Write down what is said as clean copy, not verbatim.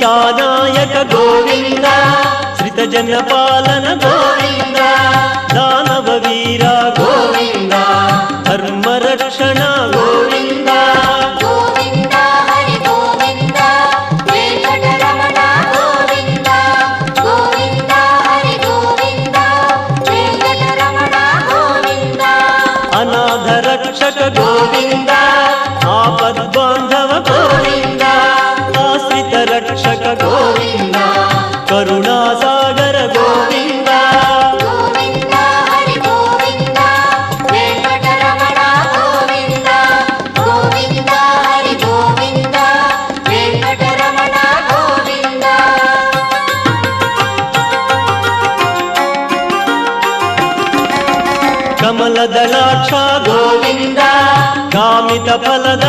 సీతానాయక గోవింద శ్రితజన పాలన గోవింద దానవ వీర గోవింద ధర్మరక్షణ గోవింద గోవింద హరి గోవింద వెంకటరమణ గోవింద గోవింద హరి గోవింద వెంకటరమణ గోవింద అనాథ రక్షక గోవింద ఆపద్బాంధవ గోవింద ఆశ్రిత రక్షక గోవింద కరుణాసాగర గోవింద గోవింద హరి గోవింద వెంకటరమణ గోవింద గోవింద హరి గోవింద వెంకటరమణ గోవింద కమలదళాక్ష గోవింద కామిత ఫలద